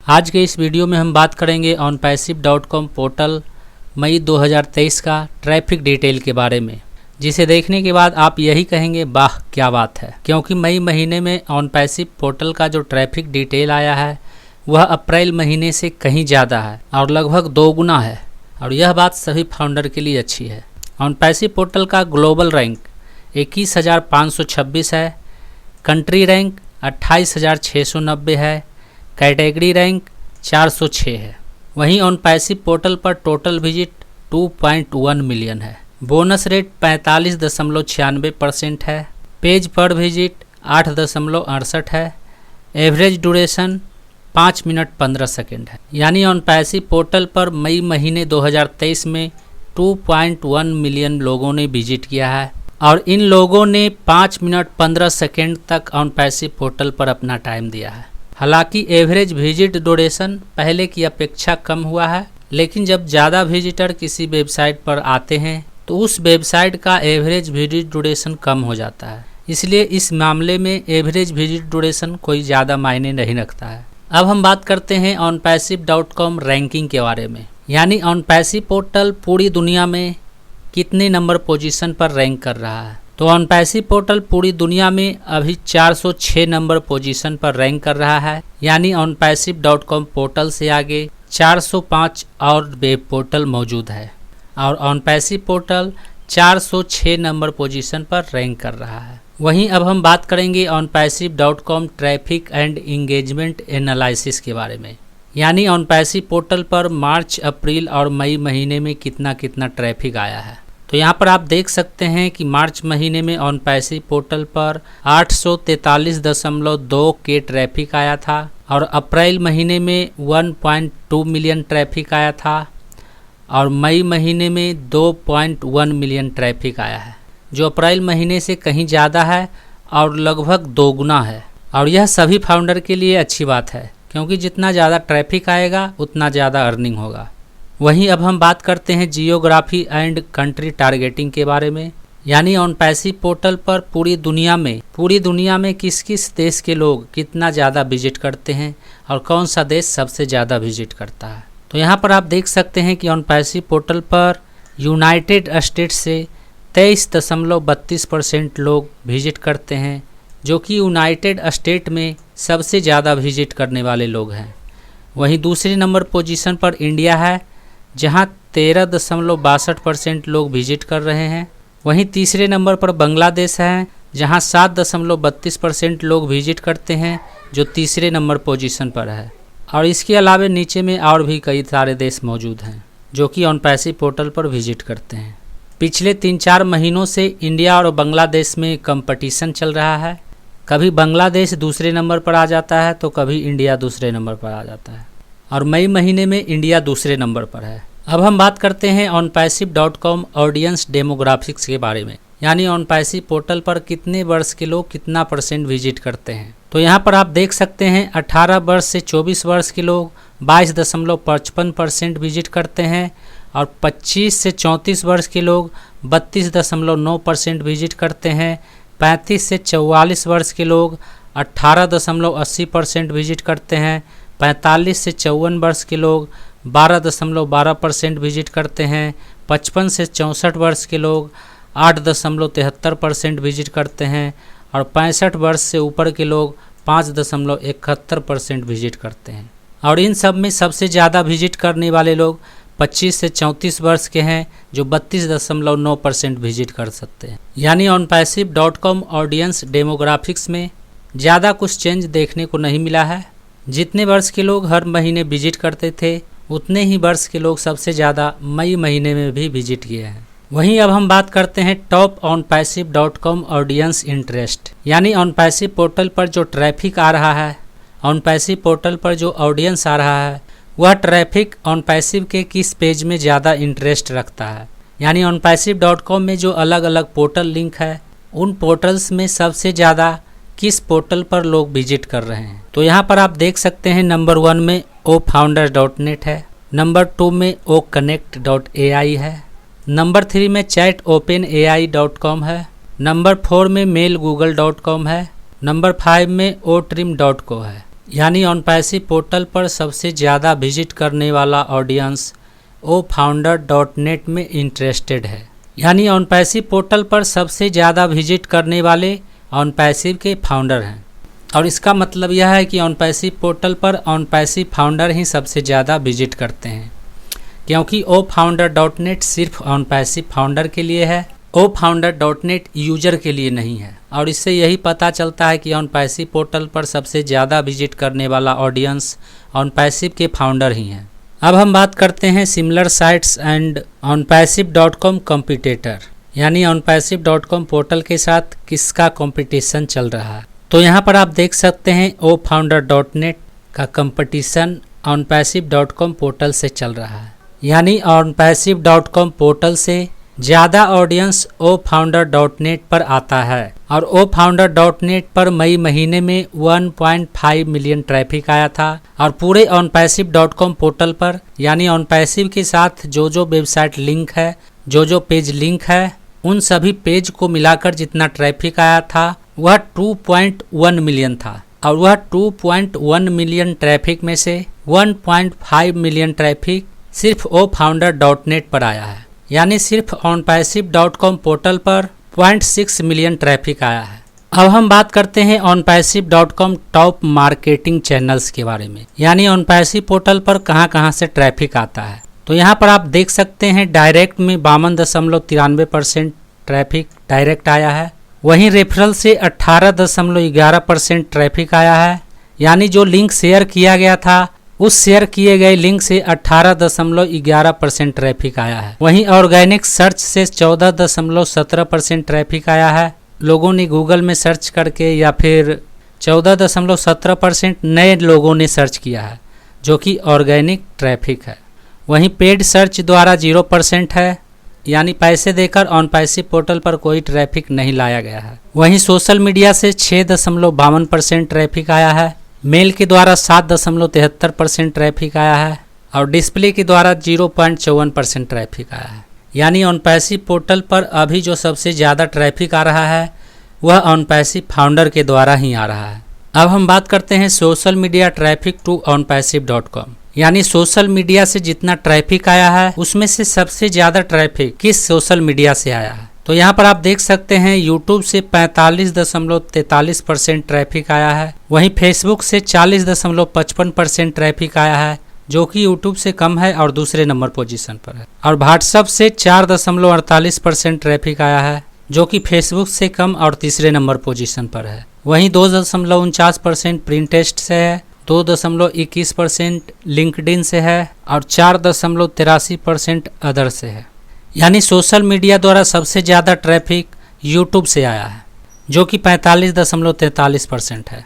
आज के इस वीडियो में हम बात करेंगे onpassive.com पोर्टल मई 2023 का ट्रैफिक डिटेल के बारे में, जिसे देखने के बाद आप यही कहेंगे वाह क्या बात है, क्योंकि मई महीने में onpassive पोर्टल का जो ट्रैफिक डिटेल आया है वह अप्रैल महीने से कहीं ज़्यादा है और लगभग 2 गुना है। और यह बात सभी फाउंडर के लिए अच्छी है। onpassive पोर्टल का ग्लोबल रैंक 21,526 है, कंट्री रैंक 28,690 है, कैटेगरी रैंक 406 है। वहीं onpassive पोर्टल पर टोटल विजिट 2.1 मिलियन है, बोनस रेट 45.96% है, पेज पर विजिट 8.68 है, एवरेज ड्यूरेशन 5 मिनट 15 सेकेंड है। यानी onpassive पोर्टल पर मई महीने 2023 में 2.1 मिलियन लोगों ने विजिट किया है और इन लोगों ने 5 मिनट 15 सेकेंड तक onpassive पोर्टल पर अपना टाइम दिया है। हालांकि एवरेज विजिट ड्यूरेशन पहले की अपेक्षा कम हुआ है, लेकिन जब ज़्यादा विजिटर किसी वेबसाइट पर आते हैं तो उस वेबसाइट का एवरेज विजिट ड्यूरेशन कम हो जाता है। इसलिए इस मामले में एवरेज विजिट ड्यूरेशन कोई ज़्यादा मायने नहीं रखता है। अब हम बात करते हैं onpassive.com रैंकिंग के बारे में। यानी onpassive पोर्टल पूरी दुनिया में कितने नंबर पोजीशन पर रैंक कर रहा है। तो onpassive पोर्टल पूरी दुनिया में अभी 406 नंबर पोजीशन पर रैंक कर रहा है। यानी onpassive.com पोर्टल से आगे 405 और वेब पोर्टल मौजूद है और onpassive पोर्टल 406 नंबर पोजीशन पर रैंक कर रहा है। वहीं अब हम बात करेंगे onpassive.com traffic and engagement analysis के बारे में। यानी onpassive पोर्टल पर मार्च, अप्रैल और मई महीने में कितना ट्रैफिक आया है। तो यहाँ पर आप देख सकते हैं कि मार्च महीने में onpassive पोर्टल पर 843.2 के ट्रैफिक आया था और अप्रैल महीने में 1.2 मिलियन ट्रैफिक आया था और मई महीने में 2.1 मिलियन ट्रैफिक आया है, जो अप्रैल महीने से कहीं ज़्यादा है और लगभग 2 गुना है। और यह सभी फाउंडर के लिए अच्छी बात है, क्योंकि जितना ज़्यादा ट्रैफिक आएगा उतना ज़्यादा अर्निंग होगा। वहीं अब हम बात करते हैं जियोग्राफी एंड कंट्री टारगेटिंग के बारे में। यानी onpassive पोर्टल पर पूरी दुनिया में किस किस देश के लोग कितना ज़्यादा विजिट करते हैं और कौन सा देश सबसे ज़्यादा विजिट करता है। तो यहाँ पर आप देख सकते हैं कि onpassive पोर्टल पर यूनाइटेड स्टेट्स से 23.32% लोग विजिट करते हैं, जो कि यूनाइटेड स्टेट में सबसे ज़्यादा विजिट करने वाले लोग हैं। वहीं दूसरे नंबर पोजीशन पर इंडिया है, जहां 13.62% लोग विजिट कर रहे हैं। वहीं तीसरे नंबर पर बांग्लादेश है, जहां 7.32% लोग विजिट करते हैं, जो तीसरे नंबर पोजीशन पर है। और इसके अलावा नीचे में और भी कई सारे देश मौजूद हैं जो कि onpassive पोर्टल पर विजिट करते हैं। पिछले 3-4 महीनों से इंडिया और बांग्लादेश में कंपटीशन चल रहा है। कभी बांग्लादेश दूसरे नंबर पर आ जाता है तो कभी इंडिया दूसरे नंबर पर आ जाता है और मई महीने में इंडिया दूसरे नंबर पर है। अब हम बात करते हैं onpassive.com ऑडियंस डेमोग्राफिक्स के बारे में। यानी onpassive पोर्टल पर कितने वर्ष के लोग कितना % विजिट करते हैं। तो यहाँ पर आप देख सकते हैं 18 वर्ष से 24 वर्ष के लोग 22.55% विजिट करते हैं और 25 से 34 वर्ष के लोग 32.9% विजिट करते हैं। 35 से 44 वर्ष के लोग 18.80% विजिट करते हैं। 45 से 54 वर्ष के लोग 12.12% विजिट करते हैं। 55 से 64 वर्ष के लोग 8.73% विजिट करते हैं और 65 वर्ष से ऊपर के लोग 5.71% विजिट करते हैं। और इन सब में सबसे ज़्यादा विजिट करने वाले लोग 25 से 34 वर्ष के हैं, जो 32.9% विजिट कर सकते हैं। यानी onpassive.com ऑडियंस डेमोग्राफिक्स में ज़्यादा कुछ चेंज देखने को नहीं मिला है। जितने वर्ष के लोग हर महीने विजिट करते थे, उतने ही वर्ष के लोग सबसे ज़्यादा मई महीने में भी विजिट किए हैं। वहीं अब हम बात करते हैं टॉप onpassive.com ऑडियंस इंटरेस्ट। यानी onpassive पोर्टल पर जो ट्रैफिक आ रहा है, onpassive पोर्टल पर जो ऑडियंस आ रहा है, वह ट्रैफिक onpassive के किस पेज में ज़्यादा इंटरेस्ट रखता है। यानी onpassive.com में जो अलग अलग पोर्टल लिंक है, उन पोर्टल्स में सबसे ज़्यादा किस पोर्टल पर लोग विजिट कर रहे हैं। तो यहाँ पर आप देख सकते हैं नंबर 1 में ofounders.net है, नंबर 2 में oconnect.ai है, नंबर 3 में chatopenai.com है, नंबर 4 में mailgoogle.com है, नंबर 5 में otrim.co है। यानी OnPassive पोर्टल पर सबसे ज़्यादा विजिट करने वाला ऑडियंस ofounder.net में इंटरेस्टेड है। यानी OnPassive पोर्टल पर सबसे ज़्यादा विजिट करने वाले OnPassive के फाउंडर हैं और इसका मतलब यह है कि OnPassive पोर्टल पर OnPassive फाउंडर ही सबसे ज़्यादा विजिट करते हैं, क्योंकि ofounder.net सिर्फ OnPassive फाउंडर के लिए है, ofounder.net यूजर के लिए नहीं है। और इससे यही पता चलता है कि OnPassive पोर्टल पर सबसे ज़्यादा विजिट करने वाला ऑडियंस OnPassive के फाउंडर ही हैं। अब हम बात करते हैं similar sites and OnPassive.com competitor, यानी OnPassive.com पोर्टल के साथ किसका कंपटीशन चल रहा है। तो यहाँ पर आप देख सकते हैं ofounder.net का कंपटीशन OnPassive.com पोर्टल से चल रहा है, यानी OnPassive.com पोर्टल से ज़्यादा ऑडियंस ofounder.net पर आता है और ofounder.net पर मई महीने में 1.5 मिलियन ट्रैफिक आया था और पूरे OnPassive.com पोर्टल पर यानी OnPassive के साथ जो वेबसाइट लिंक है, जो पेज लिंक है, उन सभी पेज को मिलाकर जितना ट्रैफिक आया था वह 2.1 मिलियन था और वह 2.1 मिलियन ट्रैफिक में से 1.5 मिलियन ट्रैफिक सिर्फ ofounder.net पर आया है, यानी सिर्फ OnPassive.com पोर्टल पर 0.6 मिलियन ट्रैफिक आया है। अब हम बात करते हैं OnPassive.com टॉप मार्केटिंग चैनल्स के बारे में, यानी OnPassive पोर्टल पर कहां से ट्रैफिक आता है। तो यहां पर आप देख सकते हैं डायरेक्ट में 52.93% ट्रैफिक डायरेक्ट आया है, वहीं रेफरल से 18.11% ट्रैफिक आया है, यानी जो लिंक शेयर किया गया था उस शेयर किए गए लिंक से 18.11% ट्रैफिक आया है। वहीं ऑर्गेनिक सर्च से 14.17% ट्रैफिक आया है, लोगों ने गूगल में सर्च करके, या फिर 14.17% नए लोगों ने सर्च किया है जो कि ऑर्गेनिक ट्रैफिक है। वहीं पेड सर्च द्वारा 0% है, यानी पैसे देकर OnPassive पोर्टल पर कोई ट्रैफिक नहीं लाया गया है। वहीं सोशल मीडिया से 6.52% ट्रैफिक आया है, मेल के द्वारा 7.73% ट्रैफिक आया है और डिस्प्ले के द्वारा 0.54% ट्रैफिक आया है। यानी OnPassive पोर्टल पर अभी जो सबसे ज़्यादा ट्रैफिक आ रहा है वह OnPassive फाउंडर के द्वारा ही आ रहा है। अब हम बात करते हैं social media traffic to OnPassive.com, यानी सोशल मीडिया से जितना ट्रैफिक आया है उसमें से सबसे ज़्यादा ट्रैफिक किस सोशल मीडिया से आया है। तो यहाँ पर आप देख सकते हैं यूट्यूब से 45.43% ट्रैफिक आया है, वहीं फेसबुक से 40.55% ट्रैफिक आया है जो कि यूट्यूब से कम है और दूसरे नंबर पोजीशन पर है, और व्हाट्सएप से 4.48% ट्रैफिक आया है जो कि फेसबुक से कम और तीसरे नंबर पोजीशन पर है। वहीं 2.49% प्रिंटेस्ट से है, 2.21% लिंक्डइन से है और 4.83% अदर से है। यानी सोशल मीडिया द्वारा सबसे ज़्यादा ट्रैफिक यूट्यूब से आया है जो कि 45.43% है।